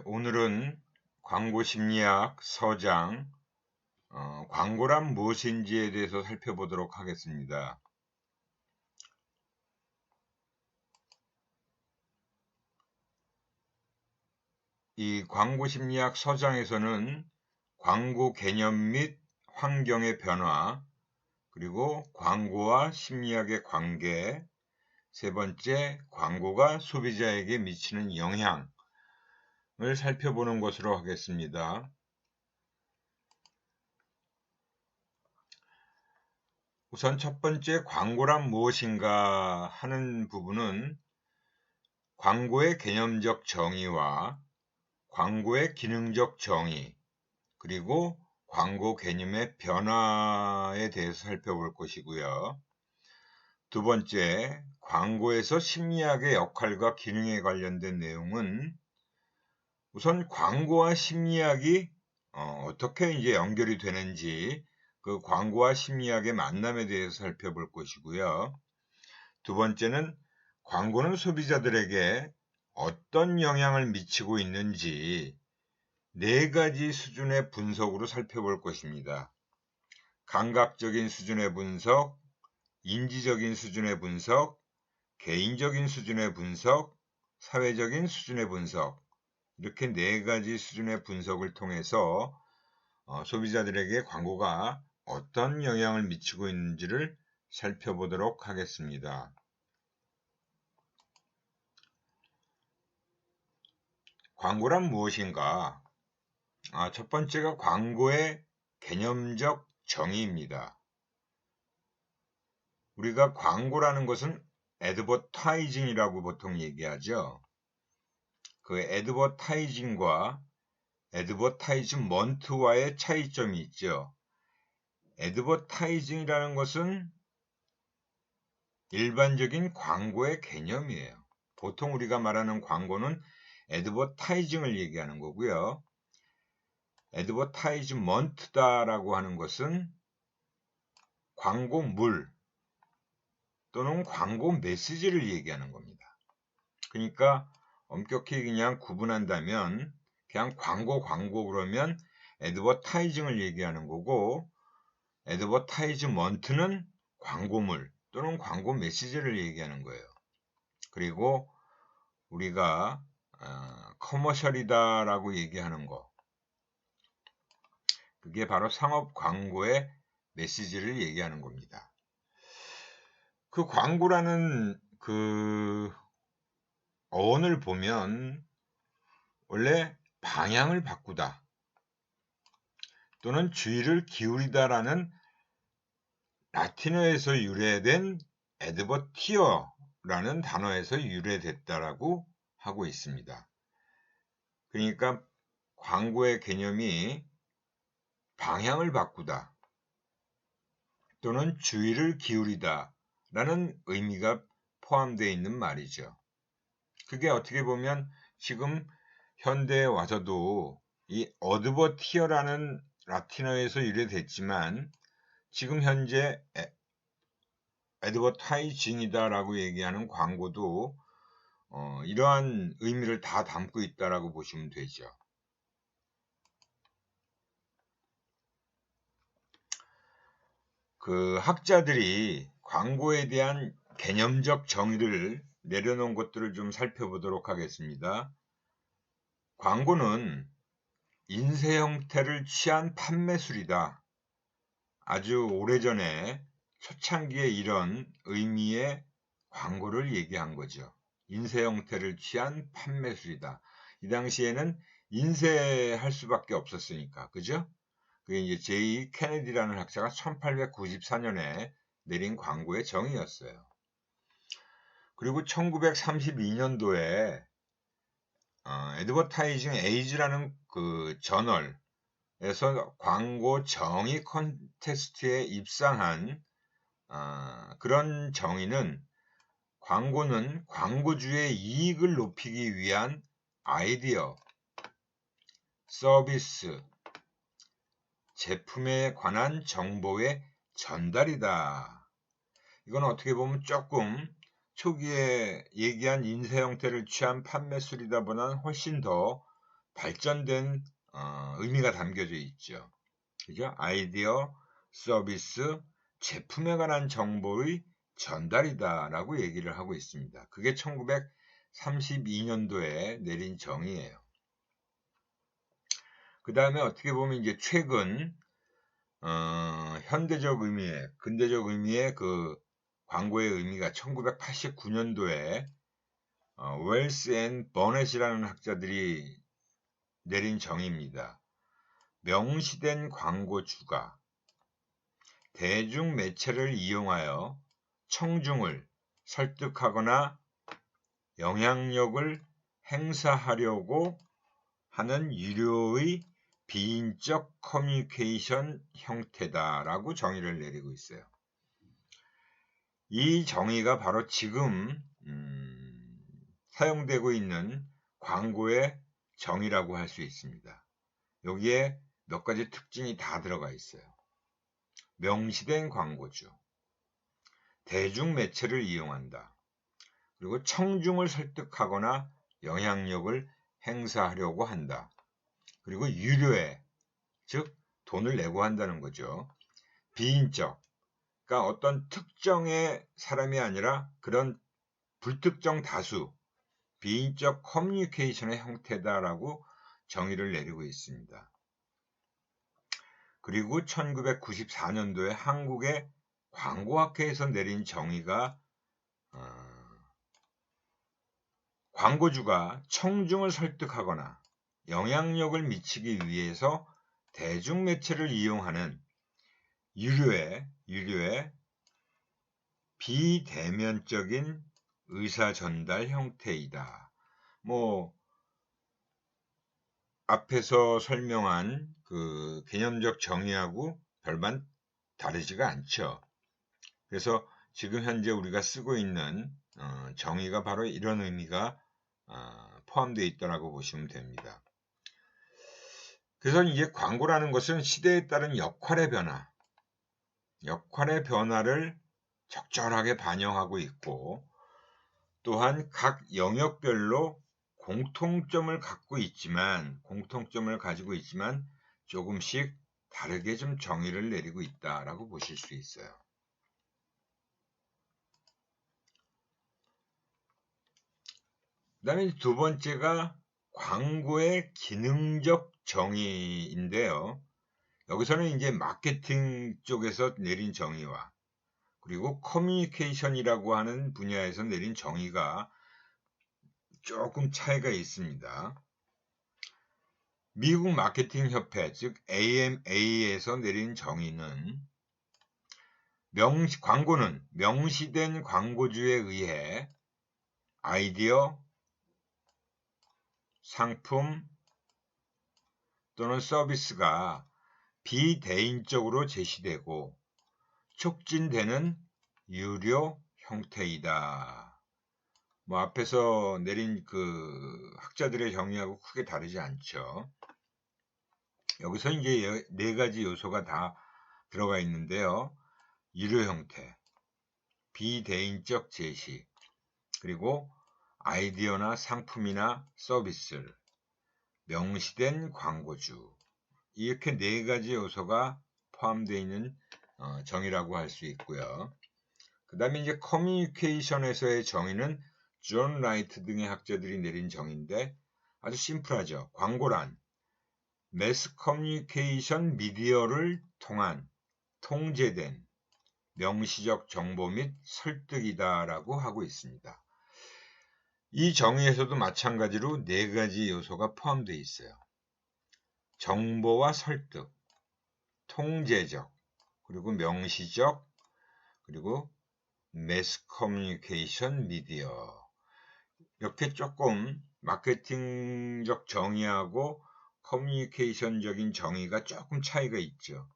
오늘은 광고 심리학 서장, 광고란 무엇인지에 대해서 살펴보도록 하겠습니다. 이 광고 심리학 서장에서는 광고 개념 및 환경의 변화, 그리고 광고와 심리학의 관계, 세 번째, 광고가 소비자에게 미치는 영향을 살펴보는 것으로 하겠습니다. 우선 첫 번째, 광고란 무엇인가 하는 부분은 광고의 개념적 정의와 광고의 기능적 정의, 그리고 광고 개념의 변화에 대해서 살펴볼 것이고요. 두 번째, 광고에서 심리학의 역할과 기능에 관련된 내용은 우선 광고와 심리학이 어떻게 이제 연결이 되는지 그 광고와 심리학의 만남에 대해서 살펴볼 것이고요. 두 번째는 광고는 소비자들에게 어떤 영향을 미치고 있는지 네 가지 수준의 분석으로 살펴볼 것입니다. 감각적인 수준의 분석, 인지적인 수준의 분석, 개인적인 수준의 분석, 사회적인 수준의 분석, 이렇게 네 가지 수준의 분석을 통해서 소비자들에게 광고가 어떤 영향을 미치고 있는지를 살펴보도록 하겠습니다. 광고란 무엇인가? 첫 번째가 광고의 개념적 정의입니다. 우리가 광고라는 것은 애드버타이징이라고 보통 얘기하죠. 그 애드버타이징과 애드버타이즈먼트와의 차이점이 있죠. 애드버타이징이라는 것은 일반적인 광고의 개념이에요. 보통 우리가 말하는 광고는 애드버타이징을 얘기하는 거고요. 애드버타이즈먼트다라고 하는 것은 광고물 또는 광고 메시지를 얘기하는 겁니다. 그러니까 엄격히 그냥 구분한다면 그냥 광고 그러면 애드버타이징을 얘기하는 거고, 애드버타이즈먼트는 광고물 또는 광고 메시지를 얘기하는 거예요. 그리고 우리가 커머셜이다라고 얘기하는 거, 그게 바로 상업 광고의 메시지를 얘기하는 겁니다. 그 광고라는 그 어원을 보면 원래 방향을 바꾸다 또는 주의를 기울이다라는 라틴어에서 유래된 애드버티어라는 단어에서 유래됐다라고 하고 있습니다. 그러니까 광고의 개념이 방향을 바꾸다 또는 주의를 기울이다 라는 의미가 포함되어 있는 말이죠. 그게 어떻게 보면 지금 현대에 와서도 이 어드버티어라는 라틴어에서 유래됐지만 지금 현재 애드버타이징이다라고 얘기하는 광고도 이러한 의미를 다 담고 있다라고 보시면 되죠. 그 학자들이 광고에 대한 개념적 정의를 내려놓은 것들을 좀 살펴보도록 하겠습니다. 광고는 인쇄 형태를 취한 판매술이다. 아주 오래전에 초창기에 이런 의미의 광고를 얘기한 거죠. 인쇄 형태를 취한 판매술이다. 이 당시에는 인쇄할 수밖에 없었으니까, 그죠? 그게 이제 J. 케네디라는 학자가 1894년에 내린 광고의 정의였어요. 그리고 1932년도에 애드버타이징 에이지라는 그 저널에서 광고 정의 콘테스트에 입상한 그런 정의는 광고는 광고주의 이익을 높이기 위한 아이디어, 서비스, 제품에 관한 정보의 전달이다. 이건 어떻게 보면 조금 초기에 얘기한 인쇄 형태를 취한 판매술이다 보다는 훨씬 더 발전된 의미가 담겨져 있죠. 그죠? 아이디어, 서비스, 제품에 관한 정보의 전달이다라고 얘기를 하고 있습니다. 그게 1932년도에 내린 정의예요. 그 다음에 어떻게 보면 이제 최근 현대적 의미의, 근대적 의미의 그 광고의 의미가 1989년도에 웰스 앤 버넷이라는 학자들이 내린 정의입니다. 명시된 광고주가 대중 매체를 이용하여 청중을 설득하거나 영향력을 행사하려고 하는 유료의 비인적 커뮤니케이션 형태다라고 정의를 내리고 있어요. 이 정의가 바로 지금 사용되고 있는 광고의 정의라고 할 수 있습니다. 여기에 몇 가지 특징이 다 들어가 있어요. 명시된 광고주, 대중매체를 이용한다. 그리고 청중을 설득하거나 영향력을 행사하려고 한다. 그리고 유료에, 즉 돈을 내고 한다는 거죠. 비인적, 그러니까 어떤 특정의 사람이 아니라 그런 불특정 다수, 비인적 커뮤니케이션의 형태다라고 정의를 내리고 있습니다. 그리고 1994년도에 한국의 광고학회에서 내린 정의가 광고주가 청중을 설득하거나 영향력을 미치기 위해서 대중매체를 이용하는 유료의 비대면적인 의사전달 형태이다. 앞에서 설명한 그 개념적 정의하고 별반 다르지가 않죠. 그래서 지금 현재 우리가 쓰고 있는 정의가 바로 이런 의미가 포함되어 있다고 보시면 됩니다. 그래서 이제 광고라는 것은 시대에 따른 역할의 변화를 적절하게 반영하고 있고, 또한 각 영역별로 공통점을 가지고 있지만 조금씩 다르게 좀 정의를 내리고 있다라고 보실 수 있어요. 그 다음에 두 번째가 광고의 기능적 정의인데요. 여기서는 이제 마케팅 쪽에서 내린 정의와 그리고 커뮤니케이션이라고 하는 분야에서 내린 정의가 조금 차이가 있습니다. 미국 마케팅 협회, 즉 AMA에서 내린 정의는 광고는 명시된 광고주에 의해 아이디어, 상품 또는 서비스가 비대인적으로 제시되고 촉진되는 유료 형태이다. 앞에서 내린 그 학자들의 정의하고 크게 다르지 않죠. 여기서 이제 네 가지 요소가 다 들어가 있는데요. 유료 형태, 비대인적 제시, 그리고 아이디어나 상품이나 서비스를 명시된 광고주, 이렇게 네 가지 요소가 포함되어 있는 정의라고 할 수 있고요. 그 다음에 이제 커뮤니케이션에서의 정의는 존 라이트 등의 학자들이 내린 정의인데 아주 심플하죠. 광고란 매스 커뮤니케이션 미디어를 통한 통제된 명시적 정보 및 설득이다라고 하고 있습니다. 이 정의에서도 마찬가지로 네 가지 요소가 포함되어 있어요. 정보와 설득, 통제적, 그리고 명시적, 그리고 매스 커뮤니케이션 미디어. 이렇게 조금 마케팅적 정의하고 커뮤니케이션적인 정의가 조금 차이가 있죠.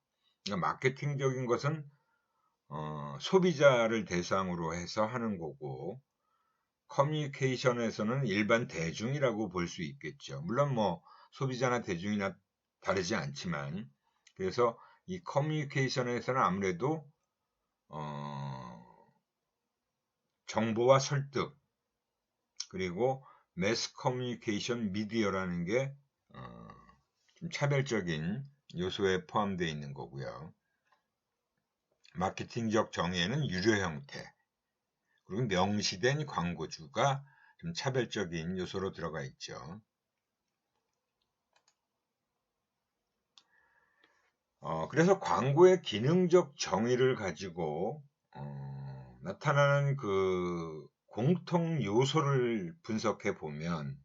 그러니까 마케팅적인 것은 소비자를 대상으로 해서 하는 거고, 커뮤니케이션에서는 일반 대중이라고 볼 수 있겠죠. 물론 소비자나 대중이나 다르지 않지만, 그래서 이 커뮤니케이션에서는 아무래도 정보와 설득, 그리고 매스 커뮤니케이션 미디어라는 게 좀 차별적인 요소에 포함되어 있는 거고요. 마케팅적 정의에는 유료 형태, 그리고 명시된 광고주가 좀 차별적인 요소로 들어가 있죠. 그래서 광고의 기능적 정의를 가지고 나타나는 그 공통 요소를 분석해 보면,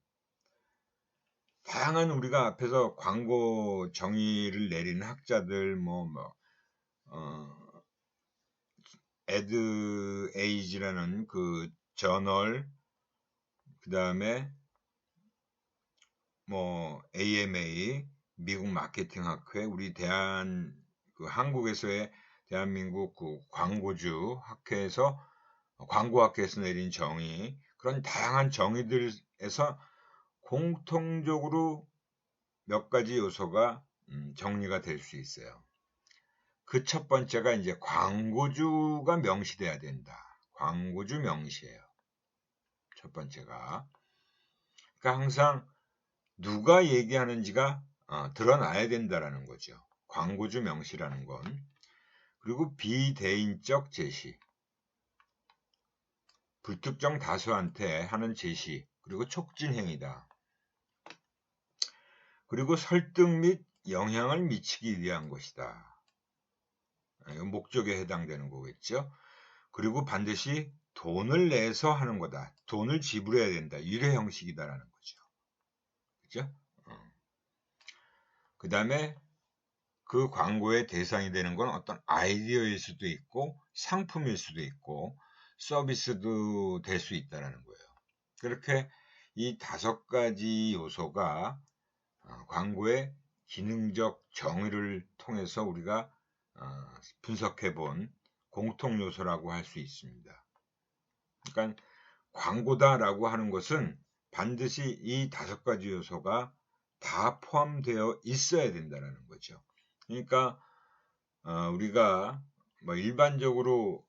다양한 우리가 앞에서 광고 정의를 내리는 학자들, 에드에이지라는 그 저널, 그 다음에 AMA, 미국 마케팅 학회, 우리 한국에서의 대한민국 그 광고주 학회에서, 광고학회에서 내린 정의, 그런 다양한 정의들에서 공통적으로 몇 가지 요소가 정리가 될 수 있어요. 그 첫 번째가 이제 광고주가 명시돼야 된다. 광고주 명시예요. 첫 번째가. 그러니까 항상 누가 얘기하는지가 드러나야 된다라는 거죠. 광고주 명시라는 건. 그리고 비대인적 제시, 불특정 다수한테 하는 제시, 그리고 촉진 행위다. 그리고 설득 및 영향을 미치기 위한 것이다. 이건 목적에 해당되는 거겠죠. 그리고 반드시 돈을 내서 하는 거다. 돈을 지불해야 된다. 유료 형식이다라는 거죠. 그죠? 그 다음에 그 광고의 대상이 되는 건 어떤 아이디어일 수도 있고, 상품일 수도 있고, 서비스도 될 수 있다는 거예요. 그렇게 이 5가지 요소가 광고의 기능적 정의를 통해서 우리가 분석해 본 공통 요소라고 할 수 있습니다. 그러니까 광고다라고 하는 것은 반드시 이 5가지 요소가 다 포함되어 있어야 된다는 거죠. 그러니까 우리가 일반적으로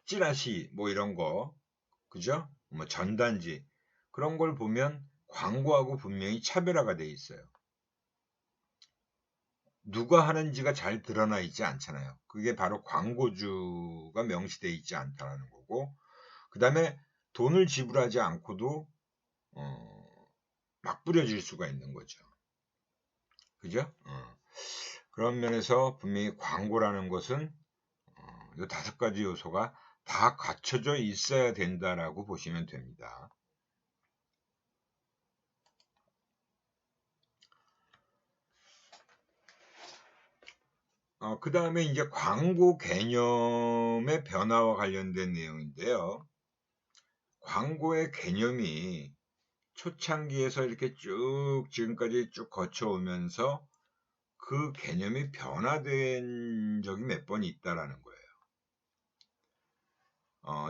찌라시 이런 거, 그죠? 전단지, 그런 걸 보면 광고하고 분명히 차별화가 돼 있어요. 누가 하는지가 잘 드러나 있지 않잖아요. 그게 바로 광고주가 명시되어 있지 않다는 거고, 그 다음에 돈을 지불하지 않고도 막 뿌려질 수가 있는 거죠. 그죠? 그런 면에서 분명히 광고라는 것은 이 5가지 요소가 다 갖춰져 있어야 된다라고 보시면 됩니다. 그 다음에 이제 광고 개념의 변화와 관련된 내용인데요. 광고의 개념이 초창기에서 이렇게 쭉 지금까지 쭉 거쳐오면서 그 개념이 변화된 적이 몇 번 있다라는 거예요.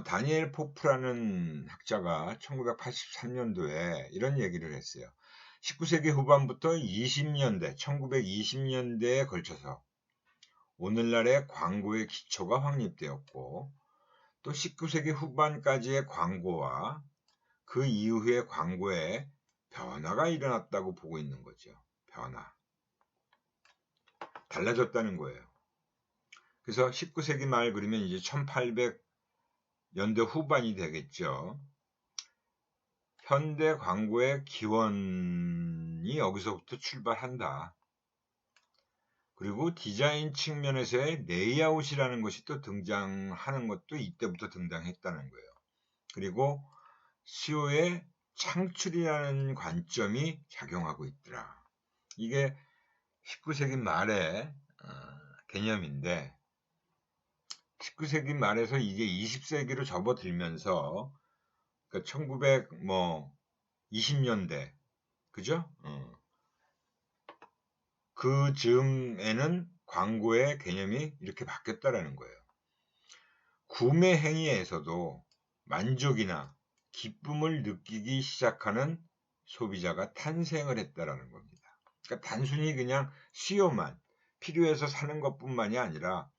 다니엘 포프라는 학자가 1983년도에 이런 얘기를 했어요. 19세기 후반부터 20년대, 1920년대에 걸쳐서 오늘날의 광고의 기초가 확립되었고, 또 19세기 후반까지의 광고와 그 이후의 광고에 변화가 일어났다고 보고 있는 거죠. 변화. 달라졌다는 거예요. 그래서 19세기 말 그러면 이제 1800년대 후반이 되겠죠. 현대 광고의 기원이 여기서부터 출발한다. 그리고 디자인 측면에서의 레이아웃이라는 것이 또 등장하는 것도 이때부터 등장했다는 거예요. 그리고 수요의 창출이라는 관점이 작용하고 있더라. 이게 19세기 말의 개념인데, 19세기 말에서 이제 20세기로 접어들면서, 그러니까 1920년대, 그죠? 그 즈음에는 광고의 개념이 이렇게 바뀌었다라는 거예요. 구매 행위에서도 만족이나 기쁨을 느끼기 시작하는 소비자가 탄생을 했다라는 겁니다. 그러니까 단순히 그냥 수요만, 필요해서 사는 것뿐만이 아니라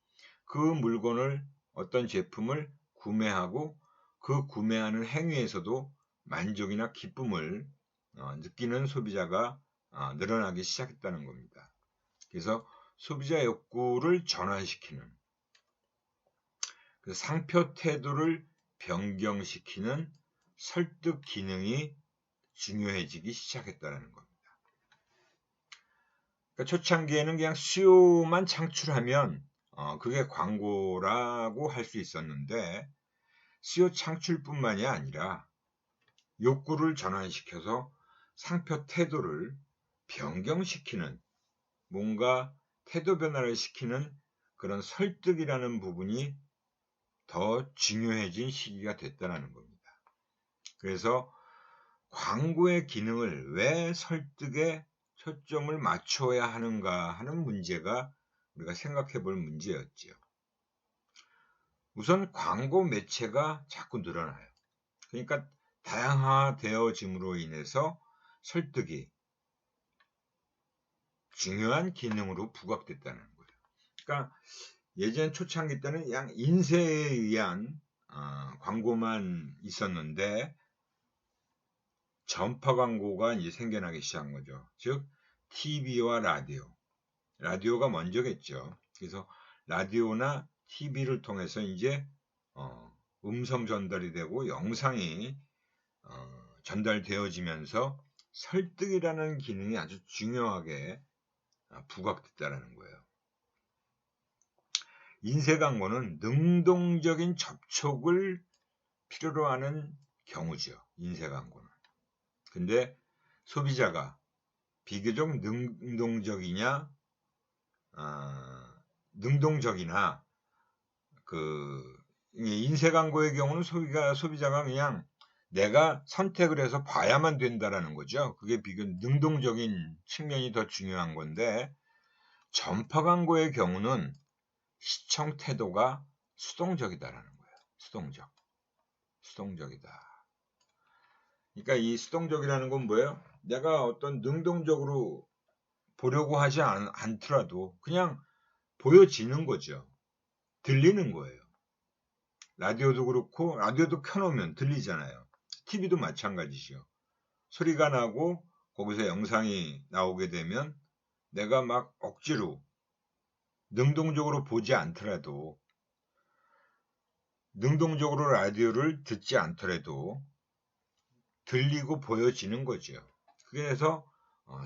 그 물건을, 어떤 제품을 구매하고 그 구매하는 행위에서도 만족이나 기쁨을 느끼는 소비자가 늘어나기 시작했다는 겁니다. 그래서 소비자 욕구를 전환시키는 그 상표 태도를 변경시키는 설득 기능이 중요해지기 시작했다는 겁니다. 그러니까 초창기에는 그냥 수요만 창출하면 그게 광고라고 할 수 있었는데 수요 창출뿐만이 아니라 욕구를 전환시켜서 상표 태도를 변경시키는 뭔가 태도 변화를 시키는 그런 설득이라는 부분이 더 중요해진 시기가 됐다는 겁니다. 그래서 광고의 기능을 왜 설득에 초점을 맞춰야 하는가 하는 문제가 우리가 생각해 볼 문제였죠. 우선 광고 매체가 자꾸 늘어나요. 그러니까 다양화되어짐으로 인해서 설득이 중요한 기능으로 부각됐다는 거예요. 그러니까 예전 초창기 때는 그냥 인쇄에 의한 광고만 있었는데 전파 광고가 이제 생겨나기 시작한 거죠. 즉 TV와 라디오가 먼저겠죠. 그래서 라디오나 TV를 통해서 이제 음성 전달이 되고 영상이 전달되어지면서 설득이라는 기능이 아주 중요하게 부각됐다는 거예요. 인쇄 광고는 능동적인 접촉을 필요로 하는 경우죠. 인쇄 광고는. 근데 소비자가 비교적 능동적이나 인쇄 광고의 경우는 소비자가 그냥 내가 선택을 해서 봐야만 된다라는 거죠. 그게 비교적 능동적인 측면이 더 중요한 건데 전파 광고의 경우는 시청 태도가 수동적이다라는 거예요. 수동적이다. 그러니까 이 수동적이라는 건 뭐예요? 내가 어떤 능동적으로 보려고 하지 않더라도 그냥 보여지는 거죠. 들리는 거예요. 라디오도 그렇고 라디오도 켜놓으면 들리잖아요. TV도 마찬가지죠. 소리가 나고 거기서 영상이 나오게 되면 내가 막 억지로 능동적으로 보지 않더라도 능동적으로 라디오를 듣지 않더라도 들리고 보여지는 거죠. 그래서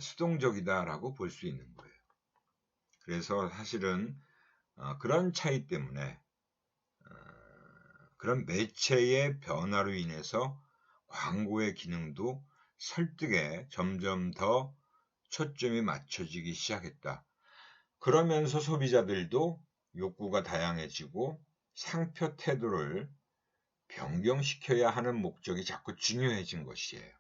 수동적이다라고 볼 수 있는 거예요. 그래서 사실은 그런 차이 때문에 그런 매체의 변화로 인해서 광고의 기능도 설득에 점점 더 초점이 맞춰지기 시작했다. 그러면서 소비자들도 욕구가 다양해지고 상표 태도를 변경시켜야 하는 목적이 자꾸 중요해진 것이에요.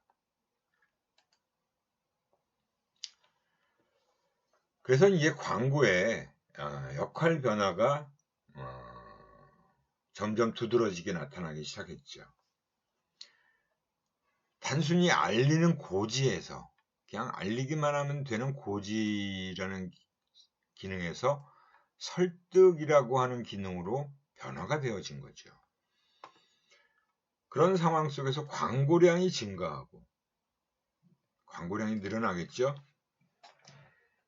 그래서 이게 광고의 역할 변화가 점점 두드러지게 나타나기 시작했죠. 단순히 알리는 고지에서 그냥 알리기만 하면 되는 고지라는 기능에서 설득이라고 하는 기능으로 변화가 되어진 거죠. 그런 상황 속에서 광고량이 증가하고 광고량이 늘어나겠죠.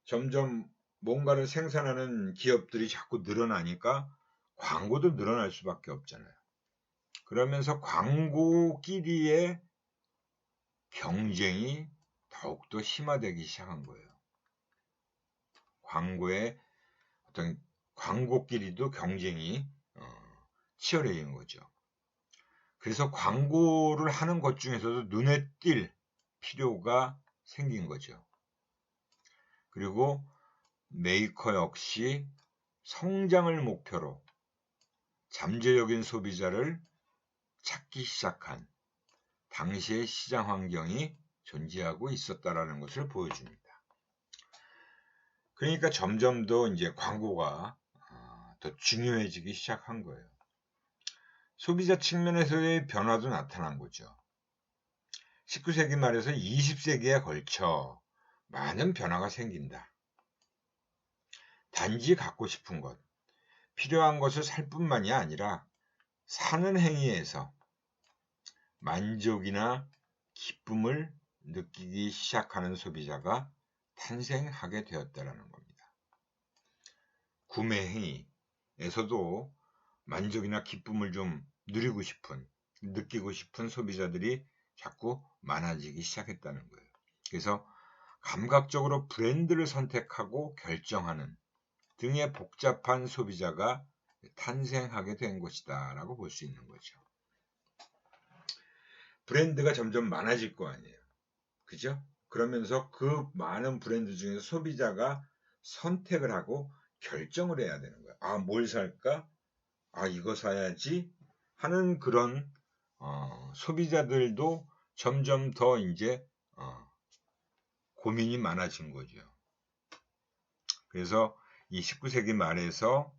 점점 뭔가를 생산하는 기업들이 자꾸 늘어나니까 광고도 늘어날 수밖에 없잖아요. 그러면서 광고끼리의 경쟁이 더욱더 심화되기 시작한 거예요. 광고의 어떤 광고끼리도 경쟁이 치열해진 거죠. 그래서 광고를 하는 것 중에서도 눈에 띌 필요가 생긴 거죠. 그리고 메이커 역시 성장을 목표로 잠재적인 소비자를 찾기 시작한 당시의 시장 환경이 존재하고 있었다라는 것을 보여줍니다. 그러니까 점점 더 이제 광고가 더 중요해지기 시작한 거예요. 소비자 측면에서의 변화도 나타난 거죠. 19세기 말에서 20세기에 걸쳐 많은 변화가 생긴다. 단지 갖고 싶은 것, 필요한 것을 살 뿐만이 아니라 사는 행위에서 만족이나 기쁨을 느끼기 시작하는 소비자가 탄생하게 되었다라는 겁니다. 구매 행위에서도 만족이나 기쁨을 좀 느끼고 싶은 소비자들이 자꾸 많아지기 시작했다는 거예요. 그래서 감각적으로 브랜드를 선택하고 결정하는 등의 복잡한 소비자가 탄생하게 된 것이다 라고 볼 수 있는 거죠. 브랜드가 점점 많아질 거 아니에요. 그죠? 그러면서 그 많은 브랜드 중에서 소비자가 선택을 하고 결정을 해야 되는 거예요. 아, 뭘 살까? 아, 이거 사야지 하는 그런 소비자들도 점점 더 이제 고민이 많아진 거죠. 그래서 이 19세기 말에서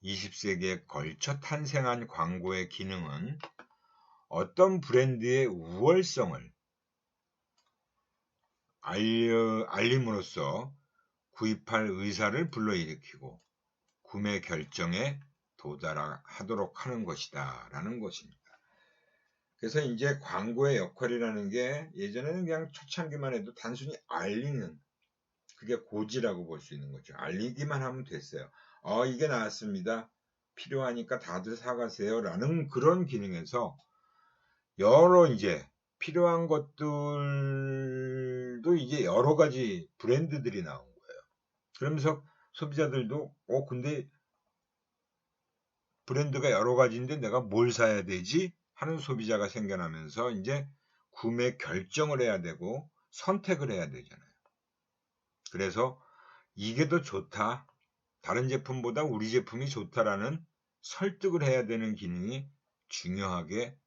20세기에 걸쳐 탄생한 광고의 기능은 어떤 브랜드의 우월성을 알림으로써 구입할 의사를 불러일으키고 구매 결정에 도달하도록 하는 것이다 라는 것입니다. 그래서 이제 광고의 역할이라는 게 예전에는 그냥 초창기만 해도 단순히 알리는, 그게 고지라고 볼 수 있는 거죠. 알리기만 하면 됐어요. 이게 나왔습니다. 필요하니까 다들 사가세요 라는 그런 기능에서 여러 이제 필요한 것들도 이제 여러 가지 브랜드들이 나온 거예요. 그러면서 소비자들도 근데 브랜드가 여러 가지인데 내가 뭘 사야 되지 하는 소비자가 생겨나면서 이제 구매 결정을 해야 되고 선택을 해야 되잖아요. 그래서 이게 더 좋다, 다른 제품보다 우리 제품이 좋다라는 설득을 해야 되는 기능이 중요하게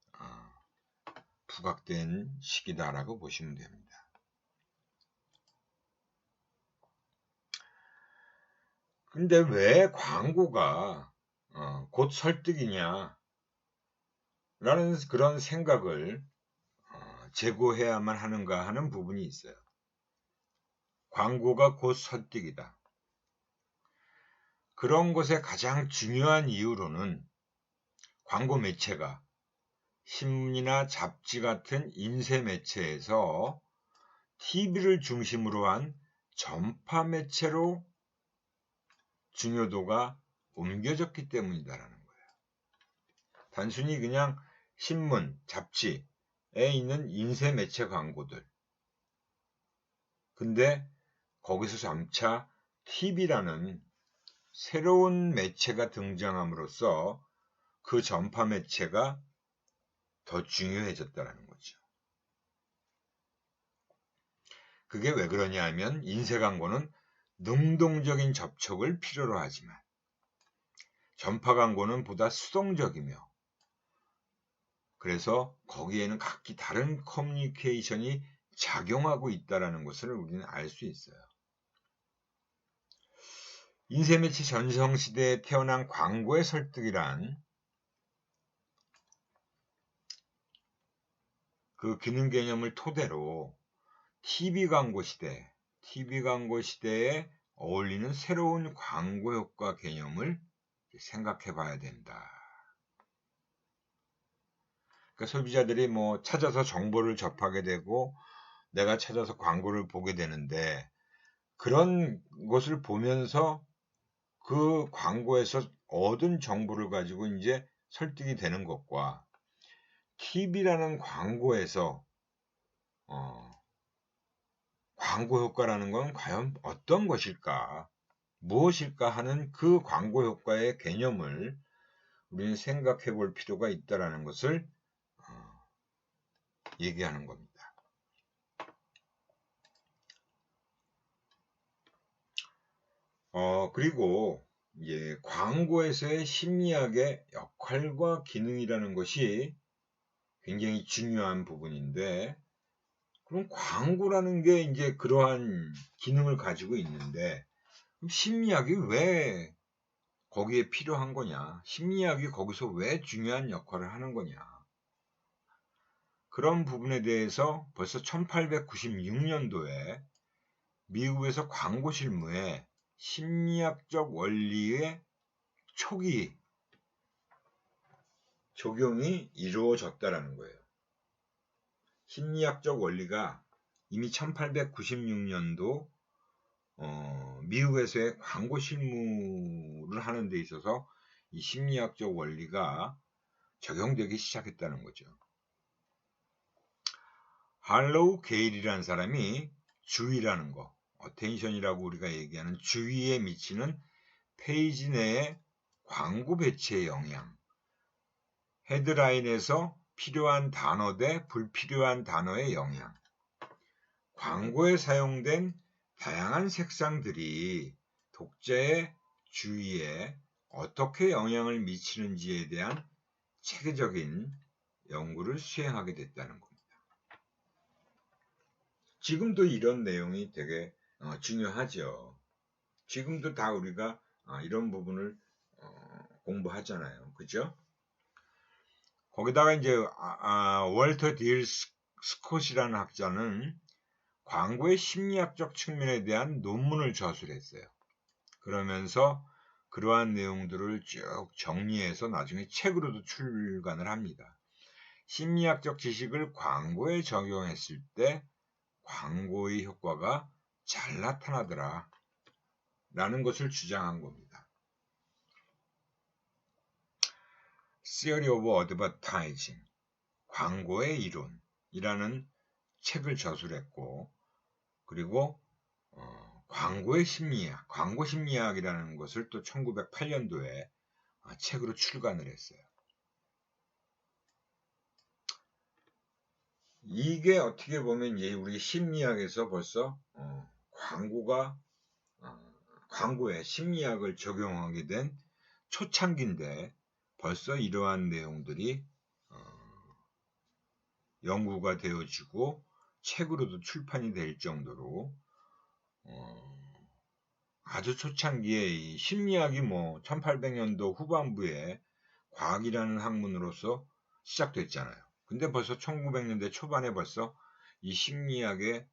부각된 시기다라고 보시면 됩니다. 근데 왜 광고가 곧 설득이냐 라는 그런 생각을 제고해야만 하는가 하는 부분이 있어요. 광고가 곧 설득이다. 그런 것의 가장 중요한 이유로는 광고 매체가 신문이나 잡지 같은 인쇄 매체에서 TV를 중심으로 한 전파 매체로 중요도가 옮겨졌기 때문이다라는 거예요. 단순히 그냥 신문, 잡지에 있는 인쇄 매체 광고들. 근데 거기서 점차 TV라는 새로운 매체가 등장함으로써 그 전파 매체가 더 중요해졌다는 거죠. 그게 왜 그러냐 하면 인쇄 광고는 능동적인 접촉을 필요로 하지만 전파 광고는 보다 수동적이며 그래서 거기에는 각기 다른 커뮤니케이션이 작용하고 있다는 것을 우리는 알 수 있어요. 인쇄매체 전성시대에 태어난 광고의 설득이란 그 기능 개념을 토대로 TV 광고 시대에 어울리는 새로운 광고 효과 개념을 생각해 봐야 된다. 그러니까 소비자들이 찾아서 정보를 접하게 되고 내가 찾아서 광고를 보게 되는데 그런 것을 보면서 그 광고에서 얻은 정보를 가지고 이제 설득이 되는 것과 TV라는 광고에서 광고 효과라는 건 과연 어떤 것일까, 무엇일까 하는 그 광고 효과의 개념을 우리는 생각해 볼 필요가 있다는 것을 얘기하는 겁니다. 그리고 이제 광고에서의 심리학의 역할과 기능이라는 것이 굉장히 중요한 부분인데, 그럼 광고라는 게 이제 그러한 기능을 가지고 있는데, 그럼 심리학이 왜 거기에 필요한 거냐? 심리학이 거기서 왜 중요한 역할을 하는 거냐? 그런 부분에 대해서 벌써 1896년도에 미국에서 광고 실무에 심리학적 원리의 초기 적용이 이루어졌다라는 거예요. 심리학적 원리가 이미 1896년도 미국에서의 광고 실무를 하는 데 있어서 이 심리학적 원리가 적용되기 시작했다는 거죠. 할로우 게일이라는 사람이 주의라는 거, 어텐션이라고 우리가 얘기하는 주의에 미치는 페이지 내의 광고 배치의 영향, 헤드라인에서 필요한 단어 대 불필요한 단어의 영향, 광고에 사용된 다양한 색상들이 독자의 주의에 어떻게 영향을 미치는지에 대한 체계적인 연구를 수행하게 됐다는 겁니다. 지금도 이런 내용이 되게 중요하죠. 지금도 다 우리가 이런 부분을 공부하잖아요. 그죠? 거기다가 이제 월터 딜 스콧이라는 학자는 광고의 심리학적 측면에 대한 논문을 저술했어요. 그러면서 그러한 내용들을 쭉 정리해서 나중에 책으로도 출간을 합니다. 심리학적 지식을 광고에 적용했을 때 광고의 효과가 잘 나타나더라 라는 것을 주장한 겁니다. Theory of Advertising, 광고의 이론이라는 책을 저술했고, 그리고 광고의 심리학, 광고 심리학이라는 것을 또 1908년도에 책으로 출간을 했어요. 이게 어떻게 보면 우리 심리학에서 벌써 광고에 심리학을 적용하게 된 초창기인데 벌써 이러한 내용들이 연구가 되어지고 책으로도 출판이 될 정도로 아주 초창기에 이 심리학이 1800년도 후반부에 과학이라는 학문으로서 시작됐잖아요. 근데 벌써 1900년대 초반에 벌써 이 심리학의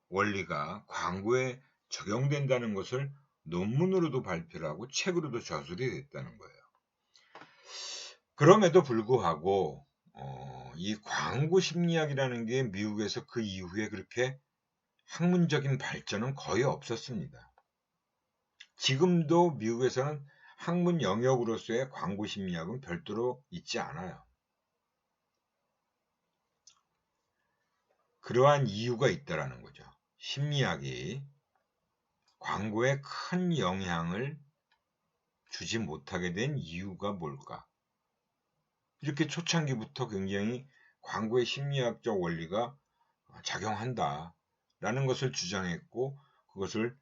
원리가 광고에 적용된다는 것을 논문으로도 발표를 하고 책으로도 저술이 됐다는 거예요. 그럼에도 불구하고 이 광고 심리학이라는 게 미국에서 그 이후에 그렇게 학문적인 발전은 거의 없었습니다. 지금도 미국에서는 학문 영역으로서의 광고 심리학은 별도로 있지 않아요. 그러한 이유가 있다라는 거죠. 심리학이 광고에 큰 영향을 주지 못하게 된 이유가 뭘까? 이렇게 초창기부터 굉장히 광고의 심리학적 원리가 작용한다라는 것을 주장했고, 그것을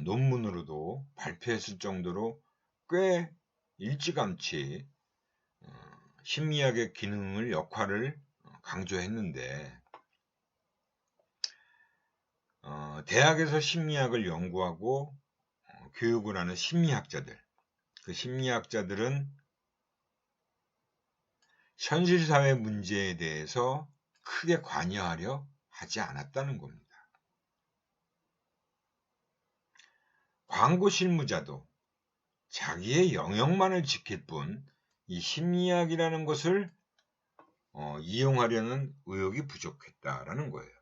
논문으로도 발표했을 정도로 꽤 일찌감치 심리학의 기능을, 역할을 강조했는데, 대학에서 심리학을 연구하고 교육을 하는 심리학자들, 그 심리학자들은 현실사회 문제에 대해서 크게 관여하려 하지 않았다는 겁니다. 광고 실무자도 자기의 영역만을 지킬 뿐 이 심리학이라는 것을 이용하려는 의욕이 부족했다라는 거예요.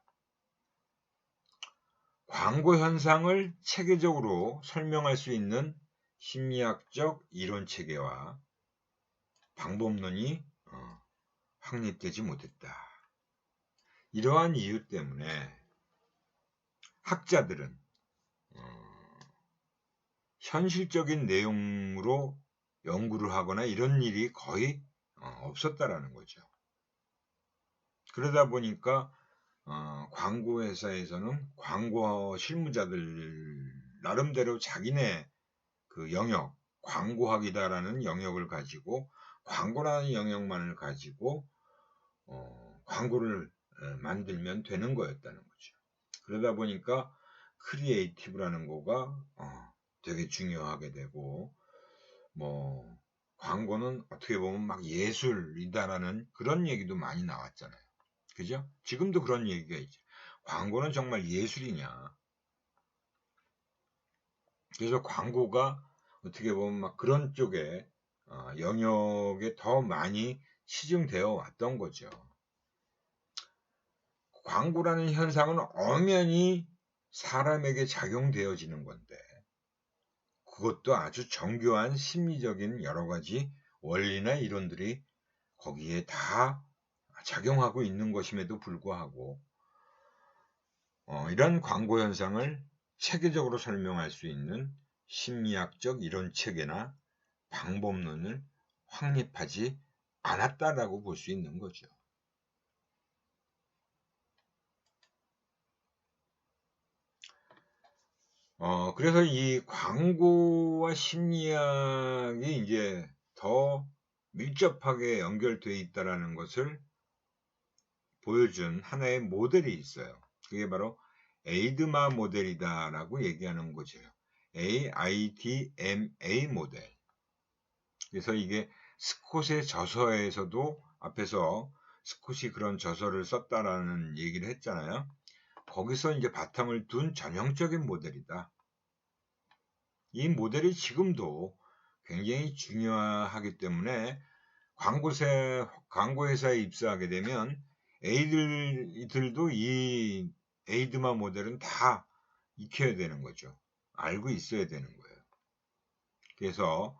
광고 현상을 체계적으로 설명할 수 있는 심리학적 이론 체계와 방법론이 확립되지 못했다. 이러한 이유 때문에 학자들은 현실적인 내용으로 연구를 하거나 이런 일이 거의 없었다라는 거죠. 그러다 보니까 광고 회사에서는 광고 실무자들 나름대로 자기네 그 영역, 광고학이다라는 영역을 가지고 광고라는 영역만을 가지고 광고를 만들면 되는 거였다는 거죠. 그러다 보니까 크리에이티브라는 거가 되게 중요하게 되고, 광고는 어떻게 보면 막 예술이다라는 그런 얘기도 많이 나왔잖아요. 그죠? 지금도 그런 얘기가 있죠. 광고는 정말 예술이냐. 그래서 광고가 어떻게 보면 막 그런 쪽에 영역에 더 많이 치중되어 왔던 거죠. 광고라는 현상은 엄연히 사람에게 작용되어지는 건데 그것도 아주 정교한 심리적인 여러 가지 원리나 이론들이 거기에 다 작용하고 있는 것임에도 불구하고 이런 광고 현상을 체계적으로 설명할 수 있는 심리학적 이론체계나 방법론을 확립하지 않았다라고 볼 수 있는 거죠. 그래서 이 광고와 심리학이 이제 더 밀접하게 연결되어 있다는 것을 보여준 하나의 모델이 있어요. 그게 바로 에이드마 모델이다라고 얘기하는 거죠. AIDMA 모델. 그래서 이게 스콧의 저서에서도 앞에서 스콧이 그런 저서를 썼다라는 얘기를 했잖아요. 거기서 이제 바탕을 둔 전형적인 모델이다. 이 모델이 지금도 굉장히 중요하기 때문에 광고회사에 입사하게 되면 A들도 이 에이드마 모델은 다 익혀야 되는 거죠. 알고 있어야 되는 거예요. 그래서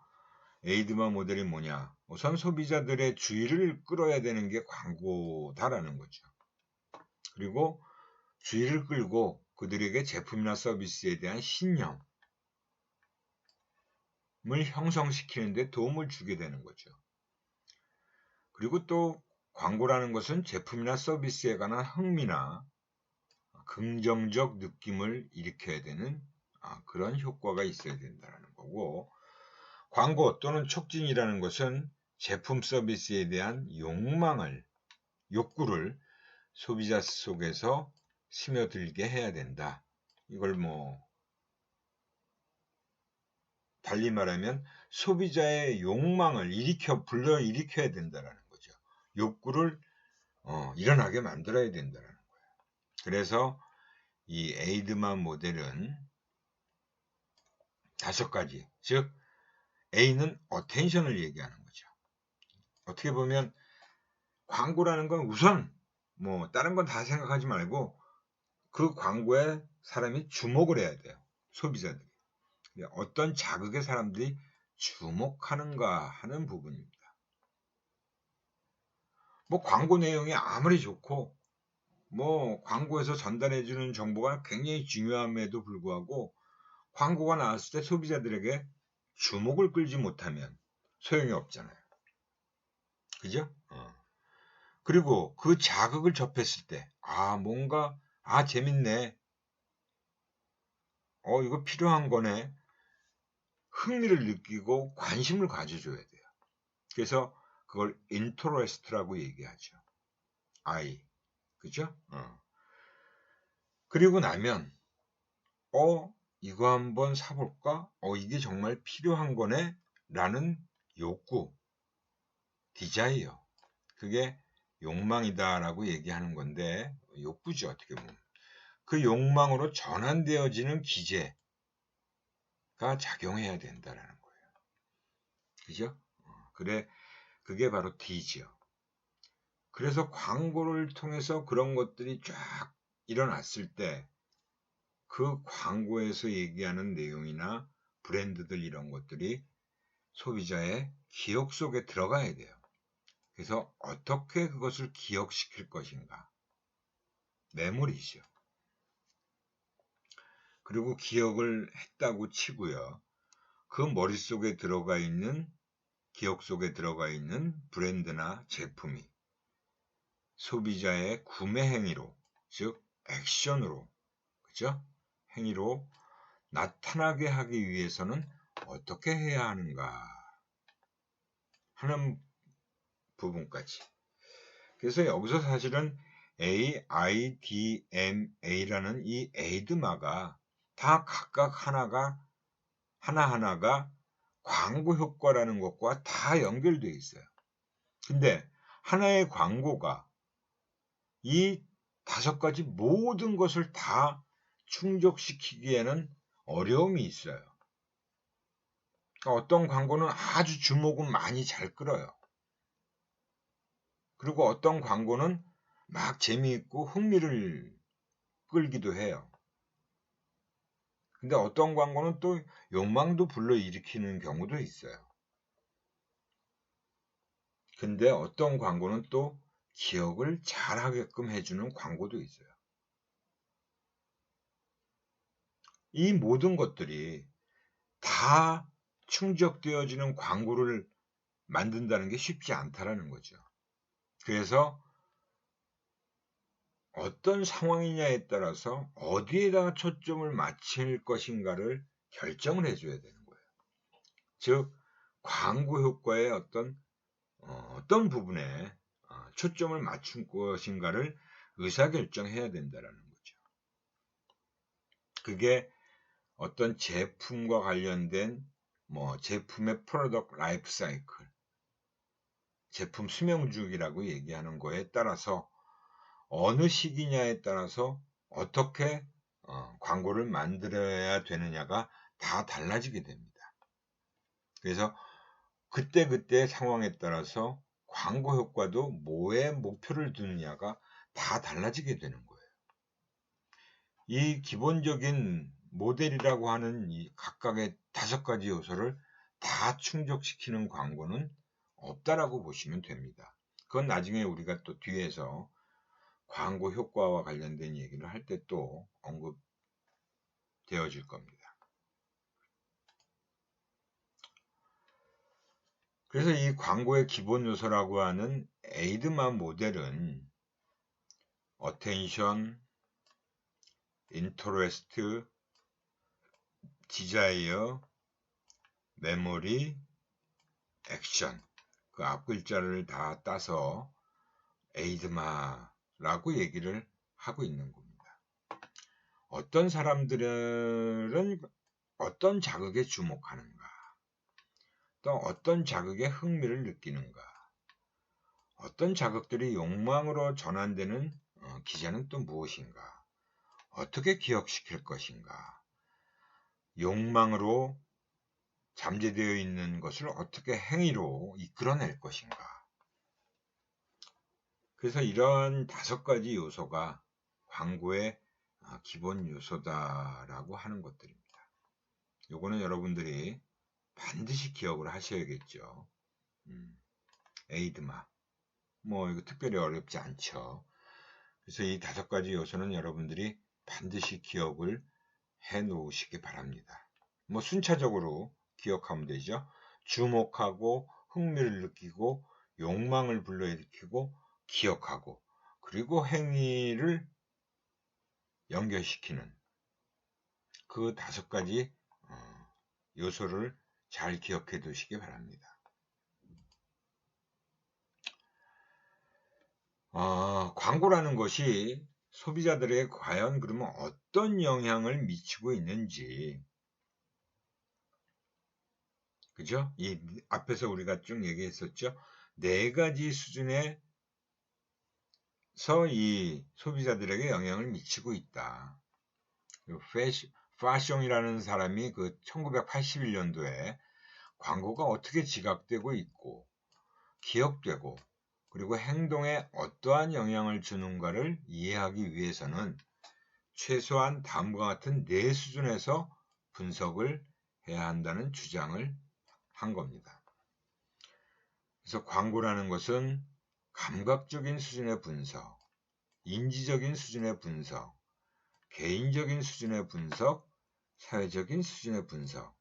에이드마 모델이 뭐냐? 우선 소비자들의 주의를 끌어야 되는 게 광고다라는 거죠. 그리고 주의를 끌고 그들에게 제품이나 서비스에 대한 신념을 형성시키는 데 도움을 주게 되는 거죠. 그리고 또 광고라는 것은 제품이나 서비스에 관한 흥미나 긍정적 느낌을 일으켜야 되는 그런 효과가 있어야 된다는 거고, 광고 또는 촉진이라는 것은 제품 서비스에 대한 욕구를 소비자 속에서 스며들게 해야 된다. 이걸 달리 말하면 소비자의 욕망을 불러일으켜야 된다는 거죠. 욕구를 일어나게 만들어야 된다는 거예요. 그래서 이 에이드만 모델은 5가지, 즉 A는 어텐션을 얘기하는 거죠. 어떻게 보면 광고라는 건 우선 다른 건 다 생각하지 말고 그 광고에 사람이 주목을 해야 돼요. 소비자들이. 어떤 자극에 사람들이 주목하는가 하는 부분입니다. 광고 내용이 아무리 좋고 광고에서 전달해주는 정보가 굉장히 중요함에도 불구하고 광고가 나왔을 때 소비자들에게 주목을 끌지 못하면 소용이 없잖아요. 그죠? 그리고 그 자극을 접했을 때 뭔가 재밌네, 이거 필요한 거네, 흥미를 느끼고 관심을 가져줘야 돼요. 그래서 그걸 interest라고 얘기하죠. I. 그죠? 그리고 나면 이거 한번 사볼까? 이게 정말 필요한 거네? 라는 욕구, 디자이어. 그게 욕망이다라고 얘기하는 건데, 욕구죠, 어떻게 보면. 그 욕망으로 전환되어지는 기제가 작용해야 된다라는 거예요. 그죠? 그게 바로 D죠. 그래서 광고를 통해서 그런 것들이 쫙 일어났을 때 그 광고에서 얘기하는 내용이나 브랜드들 이런 것들이 소비자의 기억 속에 들어가야 돼요. 그래서 어떻게 그것을 기억시킬 것인가? 메모리죠. 그리고 기억을 했다고 치고요. 그 머릿속에 들어가 있는, 기억 속에 들어가 있는 브랜드나 제품이 소비자의 구매 행위로, 즉 액션으로, 그죠? 행위로 나타나게 하기 위해서는 어떻게 해야 하는가 하는 부분까지. 그래서 여기서 사실은 AIDMA라는 이 에이드마가 다 각각 하나하나가 광고 효과라는 것과 다 연결되어 있어요. 근데 하나의 광고가 이 5가지 모든 것을 다 충족시키기에는 어려움이 있어요. 어떤 광고는 아주 주목은 많이 잘 끌어요. 그리고 어떤 광고는 막 재미있고 흥미를 끌기도 해요. 근데 어떤 광고는 또 욕망도 불러일으키는 경우도 있어요. 근데 어떤 광고는 또 기억을 잘하게끔 해주는 광고도 있어요. 이 모든 것들이 다 충족되어지는 광고를 만든다는 게 쉽지 않다라는 거죠. 그래서 어떤 상황이냐에 따라서 어디에다가 초점을 맞출 것인가를 결정을 해줘야 되는 거예요. 즉 광고 효과의 어떤 부분에 초점을 맞출 것인가를 의사결정해야 된다는 거죠. 그게 어떤 제품과 관련된 제품의 프로덕트 라이프 사이클, 제품 수명주기라고 얘기하는 거에 따라서 어느 시기냐에 따라서 어떻게 광고를 만들어야 되느냐가 다 달라지게 됩니다. 그래서 그때그때 상황에 따라서 광고 효과도 뭐에 목표를 두느냐가 다 달라지게 되는 거예요. 이 기본적인 모델이라고 하는 이 각각의 5가지 요소를 다 충족시키는 광고는 없다라고 보시면 됩니다. 그건 나중에 우리가 또 뒤에서 광고 효과와 관련된 얘기를 할 때 또 언급되어질 겁니다. 그래서 이 광고의 기본 요소라고 하는 에이드만 모델은 attention, interest, desire, memory, action 그 앞글자를 다 따서 에이드마라고 얘기를 하고 있는 겁니다. 어떤 사람들은 어떤 자극에 주목하는가, 또 어떤 자극에 흥미를 느끼는가, 어떤 자극들이 욕망으로 전환되는 기제는 또 무엇인가, 어떻게 기억시킬 것인가, 욕망으로 잠재되어 있는 것을 어떻게 행위로 이끌어낼 것인가. 그래서 이런 5가지 요소가 광고의 기본 요소다라고 하는 것들입니다. 요거는 여러분들이 반드시 기억을 하셔야겠죠. 에이드마. 이거 특별히 어렵지 않죠. 그래서 이 5가지 요소는 여러분들이 반드시 기억을 해 놓으시기 바랍니다. 순차적으로 기억하면 되죠. 주목하고 흥미를 느끼고 욕망을 불러일으키고 기억하고 그리고 행위를 연결시키는 그 5가지 요소를 잘 기억해 두시기 바랍니다. 광고라는 것이 소비자들에게 과연 그러면 어떤 영향을 미치고 있는지, 그죠? 이 앞에서 우리가 쭉 얘기했었죠. 4가지 수준에서 이 소비자들에게 영향을 미치고 있다. 파숑이라는 사람이 그 1981년도에 광고가 어떻게 지각되고 있고 기억되고 그리고 행동에 어떠한 영향을 주는가를 이해하기 위해서는 최소한 다음과 같은 4수준에서 분석을 해야 한다는 주장을 한 겁니다. 그래서 광고라는 것은 감각적인 수준의 분석, 인지적인 수준의 분석, 개인적인 수준의 분석, 사회적인 수준의 분석.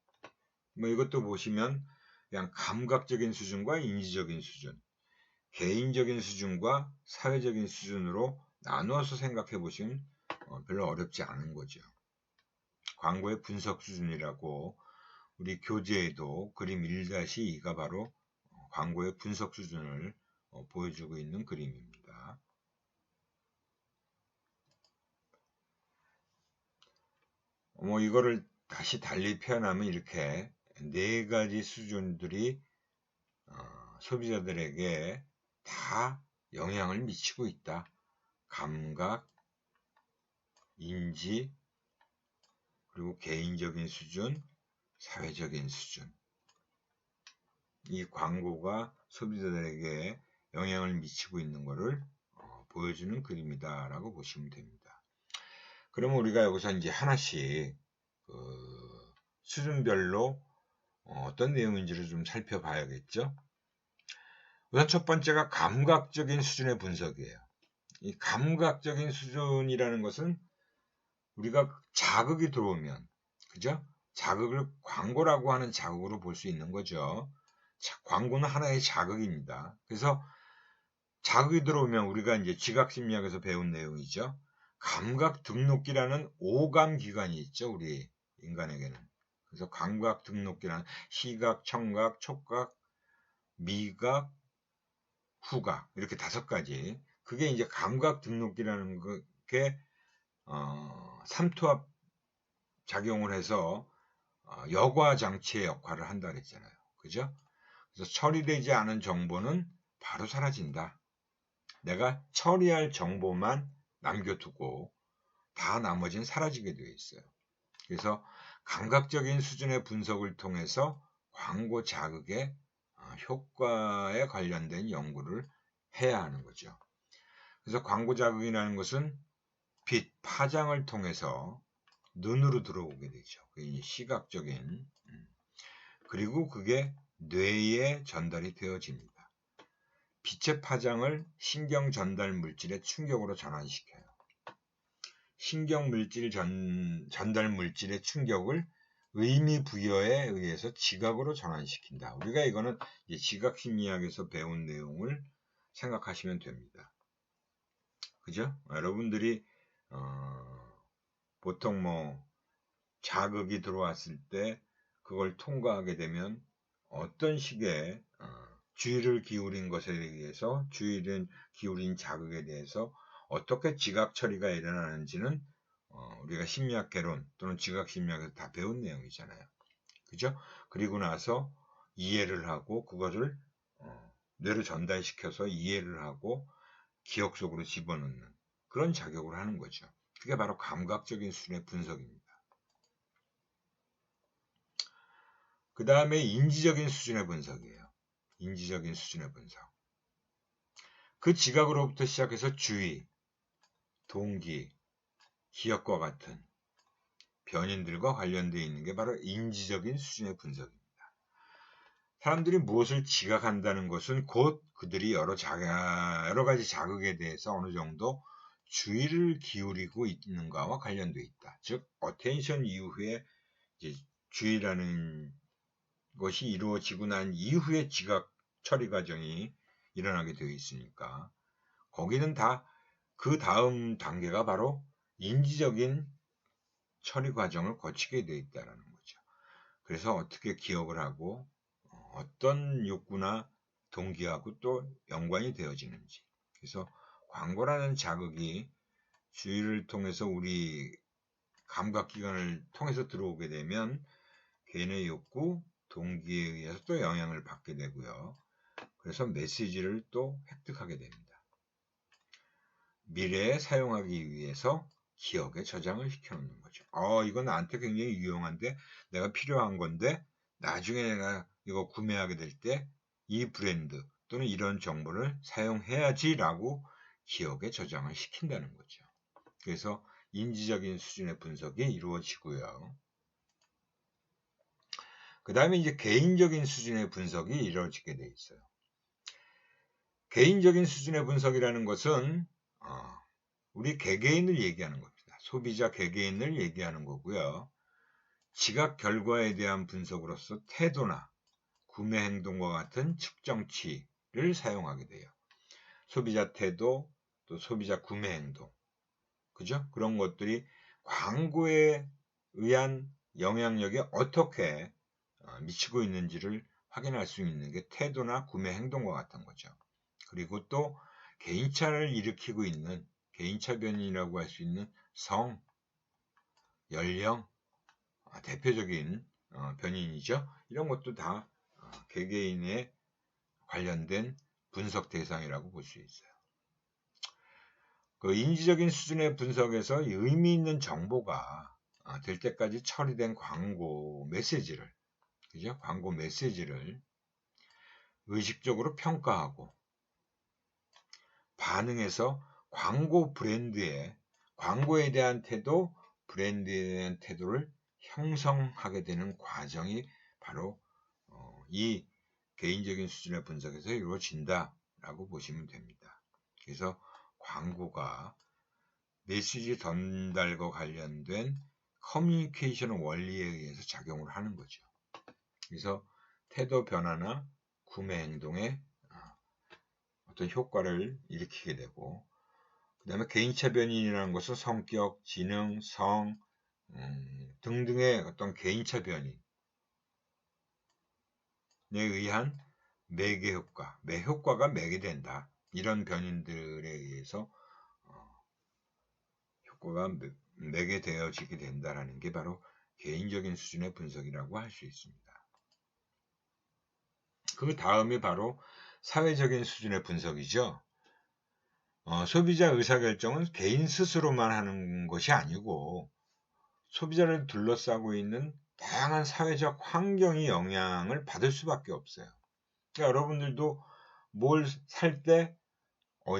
이것도 보시면 그냥 감각적인 수준과 인지적인 수준, 개인적인 수준과 사회적인 수준으로 나누어서 생각해 보시면 별로 어렵지 않은 거죠. 광고의 분석 수준이라고 우리 교재에도 그림 1-2가 바로 광고의 분석 수준을 보여주고 있는 그림입니다. 이거를 다시 달리 표현하면 이렇게 4가지 수준들이 소비자들에게 다 영향을 미치고 있다. 감각, 인지, 그리고 개인적인 수준, 사회적인 수준. 이 광고가 소비자들에게 영향을 미치고 있는 것을 보여주는 그림이다 라고 보시면 됩니다. 그러면 우리가 여기서 이제 하나씩 수준별로 어떤 내용인지를 좀 살펴봐야겠죠. 우선 첫 번째가 감각적인 수준의 분석이에요. 이 감각적인 수준이라는 것은 우리가 자극이 들어오면, 그죠? 자극을 광고라고 하는 자극으로 볼 수 있는 거죠. 광고는 하나의 자극입니다. 그래서 자극이 들어오면 우리가 이제 지각심리학에서 배운 내용이죠. 감각 등록기라는 오감 기관이 있죠, 우리 인간에게는. 그래서 감각 등록기라는 시각, 청각, 촉각, 미각, 후각 이렇게 5가지. 그게 이제 감각 등록기라는 게 삼투압 작용을 해서 여과 장치의 역할을 한다 그랬잖아요. 그죠? 그래서 처리되지 않은 정보는 바로 사라진다. 내가 처리할 정보만 남겨두고 다 나머지는 사라지게 되어 있어요. 그래서 감각적인 수준의 분석을 통해서 광고 자극의 효과에 관련된 연구를 해야 하는 거죠. 그래서 광고 자극이라는 것은 빛, 파장을 통해서 눈으로 들어오게 되죠. 그게 시각적인, 그리고 그게 뇌에 전달이 되어집니다. 빛의 파장을 신경 전달 물질의 충격으로 전환시켜요. 신경 물질 전달 물질의 충격을 의미 부여에 의해서 지각으로 전환시킨다. 우리가 이거는 지각심리학에서 배운 내용을 생각하시면 됩니다. 그죠? 여러분들이 보통 자극이 들어왔을 때 그걸 통과하게 되면 어떤 식의 주의를 기울인 것에 의해서 주의를 기울인 자극에 대해서 어떻게 지각 처리가 일어나는지는 우리가 심리학 개론 또는 지각 심리학에서 다 배운 내용이잖아요. 그죠? 그리고 나서 이해를 하고 그것을 뇌로 전달시켜서 이해를 하고 기억 속으로 집어넣는 그런 작용을 하는 거죠. 그게 바로 감각적인 수준의 분석입니다. 그 다음에 인지적인 수준의 분석이에요. 인지적인 수준의 분석. 그 지각으로부터 시작해서 주의, 동기, 기억과 같은 변인들과 관련되어 있는 게 바로 인지적인 수준의 분석입니다. 사람들이 무엇을 지각한다는 것은 곧 그들이 여러 가지 자극에 대해서 어느 정도 주의를 기울이고 있는가와 관련되어 있다. 즉, 어텐션 이후에 이제 주의라는 것이 이루어지고 난 이후에 지각 처리 과정이 일어나게 되어 있으니까 거기는 다 그 다음 단계가 바로 인지적인 처리 과정을 거치게 되어 있다는 거죠. 그래서 어떻게 기억을 하고 어떤 욕구나 동기하고 또 연관이 되어지는지. 그래서 광고라는 자극이 주의를 통해서 우리 감각기관을 통해서 들어오게 되면 개인의 욕구, 동기에 의해서 또 영향을 받게 되고요. 그래서 메시지를 또 획득하게 됩니다. 미래에 사용하기 위해서 기억에 저장을 시켜놓는 거죠. 이건 나한테 굉장히 유용한데 내가 필요한 건데 나중에 내가 이거 구매하게 될 때 이 브랜드 또는 이런 정보를 사용해야지 라고 기억에 저장을 시킨다는 거죠. 그래서 인지적인 수준의 분석이 이루어지고요. 그 다음에 이제 개인적인 수준의 분석이 이루어지게 돼 있어요. 개인적인 수준의 분석이라는 것은 우리 개개인을 얘기하는 겁니다. 소비자 개개인을 얘기하는 거고요. 지각 결과에 대한 분석으로서 태도나 구매 행동과 같은 측정치를 사용하게 돼요. 소비자 태도, 또 소비자 구매 행동, 그죠? 그런 것들이 광고에 의한 영향력이 어떻게 미치고 있는지를 확인할 수 있는 게 태도나 구매 행동과 같은 거죠. 그리고 또 개인차를 일으키고 있는 개인차 변인이라고 할 수 있는 성, 연령, 대표적인 변인이죠. 이런 것도 다 개개인에 관련된 분석 대상이라고 볼 수 있어요. 그 인지적인 수준의 분석에서 의미 있는 정보가 될 때까지 처리된 광고 메시지를, 그죠? 광고 메시지를 의식적으로 평가하고 반응해서 광고 브랜드의 광고에 대한 태도, 브랜드에 대한 태도를 형성하게 되는 과정이 바로 이 개인적인 수준의 분석에서 이루어진다라고 보시면 됩니다. 그래서 광고가 메시지 전달과 관련된 커뮤니케이션 원리에 의해서 작용을 하는 거죠. 그래서 태도 변화나 구매 행동에 어떤 효과를 일으키게 되고, 그 다음에 개인차 변인이라는 것은 성격, 지능, 성 등등의 어떤 개인차 변인에 의한 매개 효과, 효과가 매개된다. 이런 변인들에 의해서 효과가 매개되어지게 된다는 게 바로 개인적인 수준의 분석이라고 할 수 있습니다. 그 다음이 바로 사회적인 수준의 분석이죠. 소비자 의사결정은 개인 스스로만 하는 것이 아니고 소비자를 둘러싸고 있는 다양한 사회적 환경이 영향을 받을 수밖에 없어요. 그러니까 여러분들도 뭘 살 때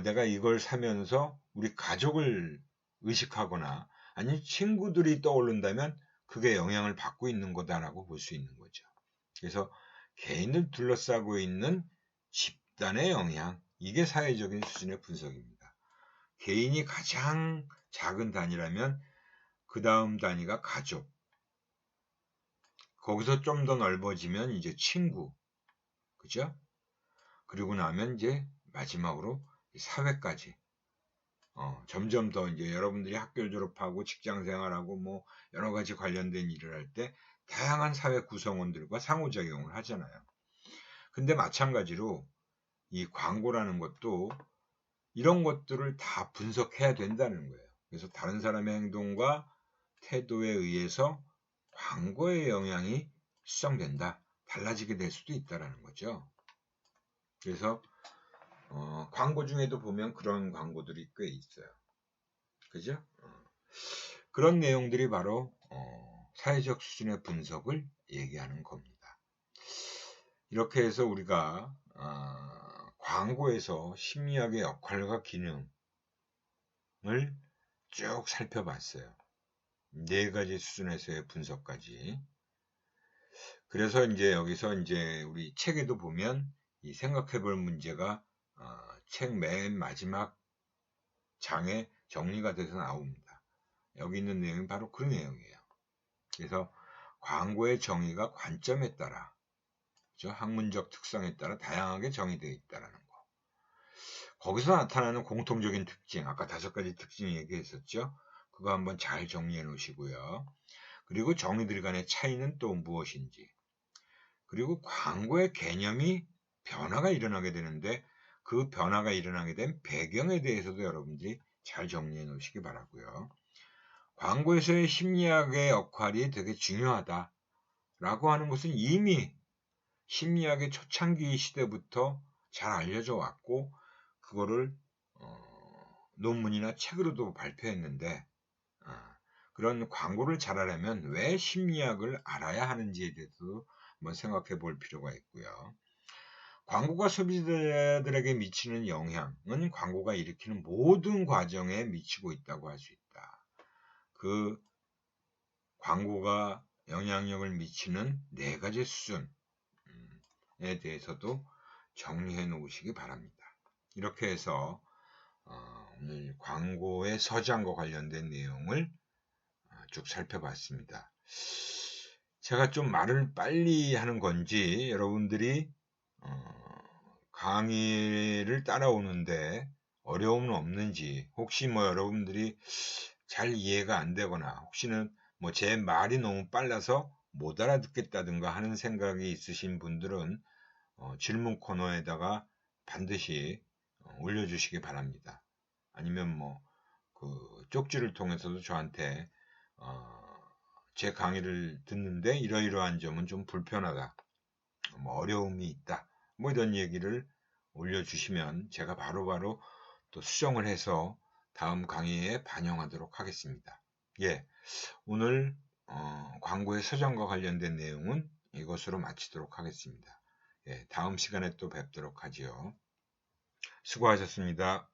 내가 이걸 사면서 우리 가족을 의식하거나 아니면 친구들이 떠오른다면 그게 영향을 받고 있는 거다라고 볼 수 있는 거죠. 그래서 개인을 둘러싸고 있는 집단의 영향, 이게 사회적인 수준의 분석입니다. 개인이 가장 작은 단위라면 그 다음 단위가 가족, 거기서 좀 더 넓어지면 이제 친구, 그죠? 그리고 나면 이제 마지막으로 사회까지. 점점 더 이제 여러분들이 학교 졸업하고 직장 생활하고 뭐 여러 가지 관련된 일을 할 때 다양한 사회 구성원들과 상호작용을 하잖아요. 근데 마찬가지로 이 광고라는 것도 이런 것들을 다 분석해야 된다는 거예요. 그래서 다른 사람의 행동과 태도에 의해서 광고의 영향이 수정된다. 달라지게 될 수도 있다는 거죠. 그래서 광고 중에도 보면 그런 광고들이 꽤 있어요. 그죠? 그런 내용들이 바로 사회적 수준의 분석을 얘기하는 겁니다. 이렇게 해서 우리가 광고에서 심리학의 역할과 기능을 쭉 살펴봤어요. 4가지 수준에서의 분석까지. 그래서 이제 여기서 이제 우리 책에도 보면 이 생각해볼 문제가 책 맨 마지막 장에 정리가 돼서 나옵니다. 여기 있는 내용이 바로 그 내용이에요. 그래서 광고의 정의가 관점에 따라, 학문적 특성에 따라 다양하게 정의되어 있다는 거. 거기서 나타나는 공통적인 특징, 아까 5가지 특징 얘기했었죠. 그거 한번 잘 정리해 놓으시고요. 그리고 정의들 간의 차이는 또 무엇인지, 그리고 광고의 개념이 변화가 일어나게 되는데 그 변화가 일어나게 된 배경에 대해서도 여러분들이 잘 정리해 놓으시기 바라고요. 광고에서의 심리학의 역할이 되게 중요하다라고 하는 것은 이미 심리학의 초창기 시대부터 잘 알려져 왔고 그거를 논문이나 책으로도 발표했는데 그런 광고를 잘하려면 왜 심리학을 알아야 하는지에 대해서도 한번 생각해 볼 필요가 있고요. 광고가 소비자들에게 미치는 영향은 광고가 일으키는 모든 과정에 미치고 있다고 할 수 있다. 그 광고가 영향력을 미치는 4가지 수준에 대해서도 정리해 놓으시기 바랍니다. 이렇게 해서 오늘 광고의 서장과 관련된 내용을 쭉 살펴봤습니다. 제가 좀 말을 빨리 하는 건지 여러분들이 강의를 따라오는데 어려움은 없는지, 혹시 뭐 여러분들이 잘 이해가 안 되거나 혹시는 뭐 제 말이 너무 빨라서 못 알아듣겠다든가 하는 생각이 있으신 분들은 질문 코너에다가 반드시 올려주시기 바랍니다. 아니면 뭐 그 쪽지를 통해서도 저한테 제 강의를 듣는데 이러이러한 점은 좀 불편하다, 뭐 어려움이 있다, 뭐 이런 얘기를 올려주시면 제가 바로바로 또 수정을 해서 다음 강의에 반영하도록 하겠습니다. 예, 오늘 광고의 서정과 관련된 내용은 이것으로 마치도록 하겠습니다. 예, 다음 시간에 또 뵙도록 하지요. 수고하셨습니다.